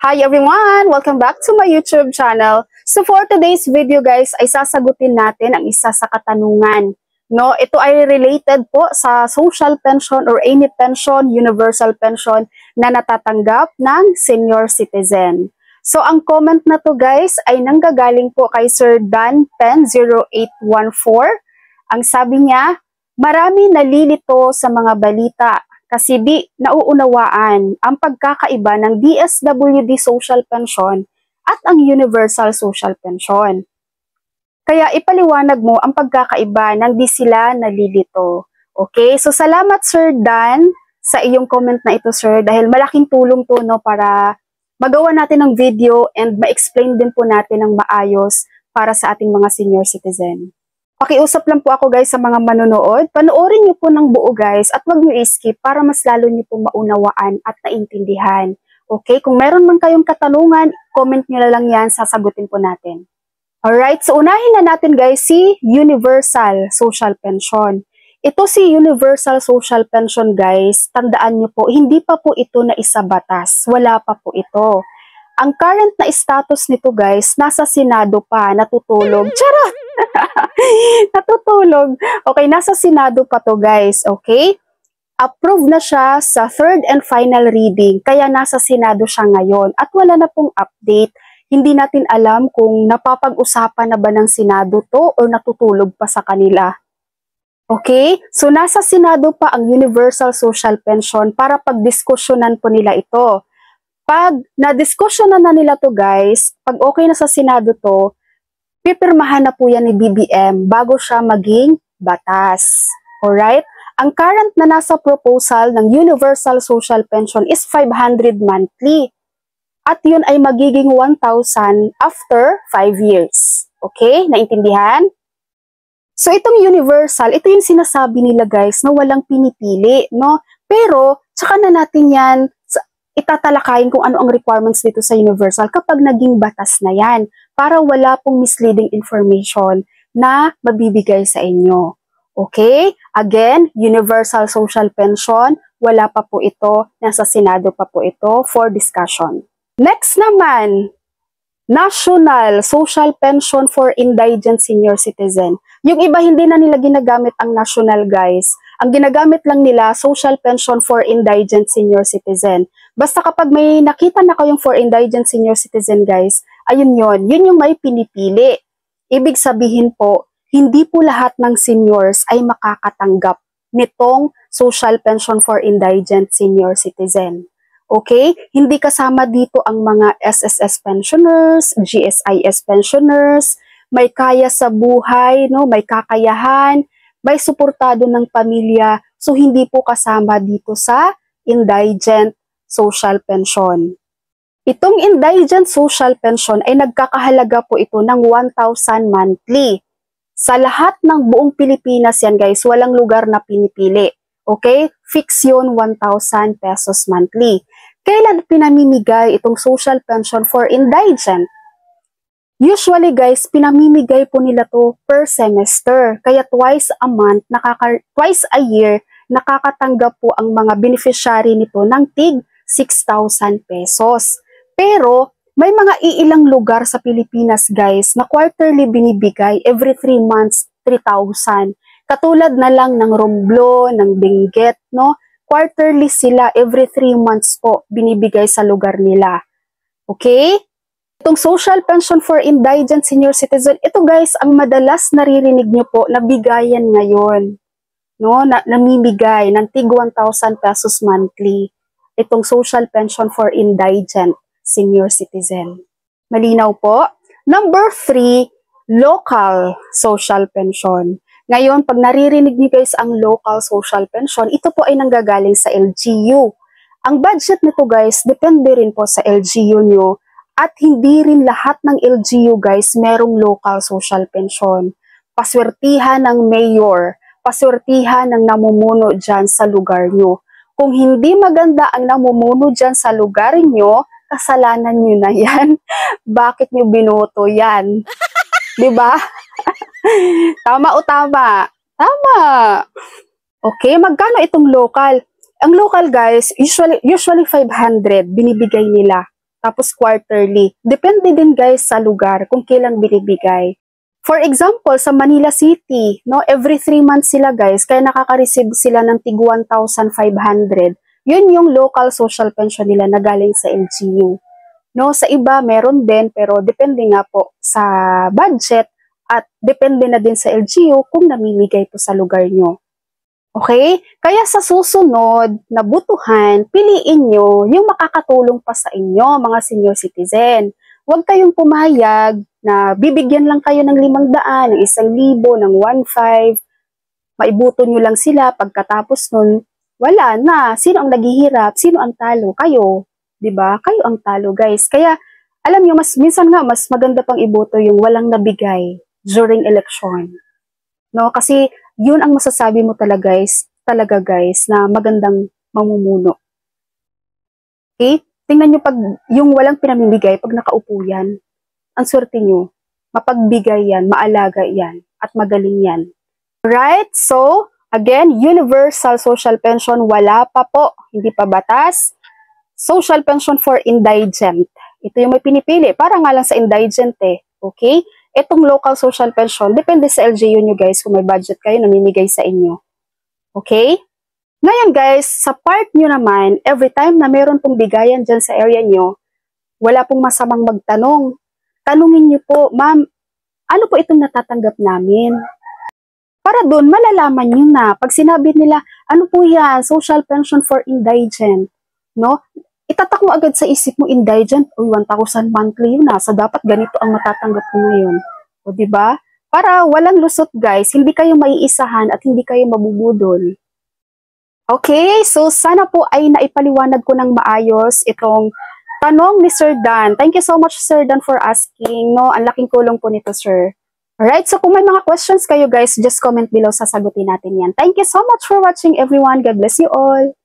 Hi everyone! Welcome back to my YouTube channel. So for today's video guys, ay sasagutin natin ang isa sa katanungan. No, ito ay related po sa social pension or any pension, universal pension na natatanggap ng senior citizen. So ang comment na to guys ay nanggagaling po kay Sir Dan Pen 0814. Ang sabi niya, marami nalilito sa mga balita kasi di nauunawaan ang pagkakaiba ng DSWD Social Pension at ang Universal Social Pension. Kaya ipaliwanag mo ang pagkakaiba ng di sila nalilito. Okay? So salamat Sir Dan sa iyong comment na ito sir dahil malaking tulong to no, para magawa natin ng video and ma-explain din po natin ng maayos para sa ating mga senior citizen. Pakiusap lang po ako guys sa mga manonood. Panoorin niyo po ng buo guys at huwag niyo i-skip para mas lalo niyo po maunawaan at naintindihan. Okay? Kung meron man kayong katanungan, comment niyo na lang yan, sasagutin po natin. Alright, so unahin na natin guys si Universal Social Pension. Ito si Universal Social Pension guys, tandaan niyo po, hindi pa po ito na isa batas. Wala pa po ito. Ang current na status nito guys, nasa Senado pa, natutulog. Charot! Natutulog. Okay, nasa Senado pa to guys, okay? Approved na siya sa third and final reading, kaya nasa Senado siya ngayon. At wala na pong update. Hindi natin alam kung napapag-usapan na ba ng Senado to or natutulog pa sa kanila. Okay? So nasa Senado pa ang Universal Social Pension para pagdiskusyonan po nila ito. Pag na-diskusyonan na nila to guys, pag okay na sa Senado to, pipirmahan na po yan ni BBM bago siya maging batas. Alright? Ang current na nasa proposal ng Universal Social Pension is 500 monthly. At yun ay magiging 1,000 after 5 years. Okay? Naintindihan? So itong universal, ito yung sinasabi nila guys na walang pinipili, no? Pero, tsaka na natin yan itatalakayin kung ano ang requirements dito sa universal kapag naging batas na yan para wala pong misleading information na mabibigay sa inyo. Okay? Again, Universal Social Pension, wala pa po ito, nasa Senado pa po ito for discussion. Next naman, National Social Pension for Indigent Senior Citizen. Yung iba hindi na nila ginagamit ang national guys. Ang ginagamit lang nila, Social Pension for Indigent Senior Citizen. Basta kapag may nakita na kayong for Indigent Senior Citizen guys, ayun yun. Yun yung may pinipili. Ibig sabihin po, hindi po lahat ng seniors ay makakatanggap nitong Social Pension for Indigent Senior Citizen. Okay? Hindi kasama dito ang mga SSS pensioners, GSIS pensioners, may kaya sa buhay, no? May kakayahan, may suportado ng pamilya, so hindi po kasama dito sa indigent social pension. Itong indigent social pension ay nagkakahalaga po ito ng 1,000 monthly. Sa lahat ng buong Pilipinas yan guys, walang lugar na pinipili. Okay? Fix yun, 1,000 pesos monthly. Kailan pinamimigay itong social pension for indigent? Usually guys, pinamimigay po nila to per semester. Kaya twice a month, twice a year, nakakatanggap po ang mga beneficiary nito ng tig 6,000 pesos. Pero may mga iilang lugar sa Pilipinas guys na quarterly binibigay, every 3 months 3,000. Katulad na lang ng Romblon, ng Benguet, no? Quarterly sila, every 3 months po binibigay sa lugar nila. Okay? Itong Social Pension for Indigent Senior Citizen, ito guys, ang madalas naririnig nyo po na bigayan ngayon. No? Namimigay ng tig 1,000 pesos monthly. Itong Social Pension for Indigent Senior Citizen. Malinaw po? Number 3, Local Social Pension. Ngayon, pag naririnig niyo guys ang local social pension, ito po ay nanggagaling sa LGU. Ang budget nito guys, depende rin po sa LGU nyo at hindi rin lahat ng LGU guys merong local social pension. Paswertihan ng mayor, paswertihan ng namumuno dyan sa lugar nyo. Kung hindi maganda ang namumuno dyan sa lugar nyo, kasalanan nyo na yan. Bakit nyo binoto yan? Diba? Tama o tama? Tama. Okay, magkano itong local? Ang local guys, usually 500 binibigay nila. tapos quarterly. Depende din guys sa lugar kung kailan binibigay. For example, sa Manila City, no, every 3 months sila guys, kaya nakaka-receive sila ng tig 1,500. Yun yung local social pension nila na galing sa LGU. No, sa iba meron din pero depende nga po sa budget at depende na din sa LGU kung namimigay po sa lugar nyo. Okay? Kaya sa susunod na butuhan, piliin nyo yung makakatulong pa sa inyo, mga senior citizen. Huwag kayong pumayag na bibigyan lang kayo ng 500, ng 1,000, ng 1,500, maibuto nyo lang sila, pagkatapos nun, wala na. Sino ang naghihirap? Sino ang talo? Kayo. 'Di ba? Kayo ang talo, guys. Kaya, alam nyo, minsan nga, mas maganda pang iboto yung walang nabigay during election. No? Kasi, yun ang masasabi mo talaga guys, na magandang mamumuno. Okay? Tingnan nyo pag yung walang pinamimigay, pag nakaupo yan, ang swerte nyo, mapagbigay yan, maalaga yan, at magaling yan. Right? So, again, universal social pension, wala pa po, hindi pa batas. Social pension for indigent. Ito yung may pinipili, para nga lang sa indigent eh. Okay? Itong local social pension, depende sa LGU nyo guys, kung may budget kayo, namimigay sa inyo. Okay? Ngayon guys, sa part nyo naman, every time na meron pong bigayan dyan sa area nyo, wala pong masamang magtanong. Tanungin nyo po, ma'am, ano po itong natatanggap namin? Para doon, malalaman nyo na. Pag sinabi nila, ano po yan, social pension for indigent, no? Itatak mo agad sa isip mo, indigent, uy, 1,000 monthly yun na, so dapat ganito ang matatanggap mo ngayon. O, diba? Para walang lusot, guys, hindi kayo maiisahan at hindi kayo mabubudol. Okay, so sana po ay naipaliwanag ko ng maayos itong tanong ni Sir Dan. Thank you so much, Sir Dan, for asking. No, ang laking tulong po nito, sir. Alright, so kung may mga questions kayo, guys, just comment below, sasagutin natin yan. Thank you so much for watching, everyone. God bless you all.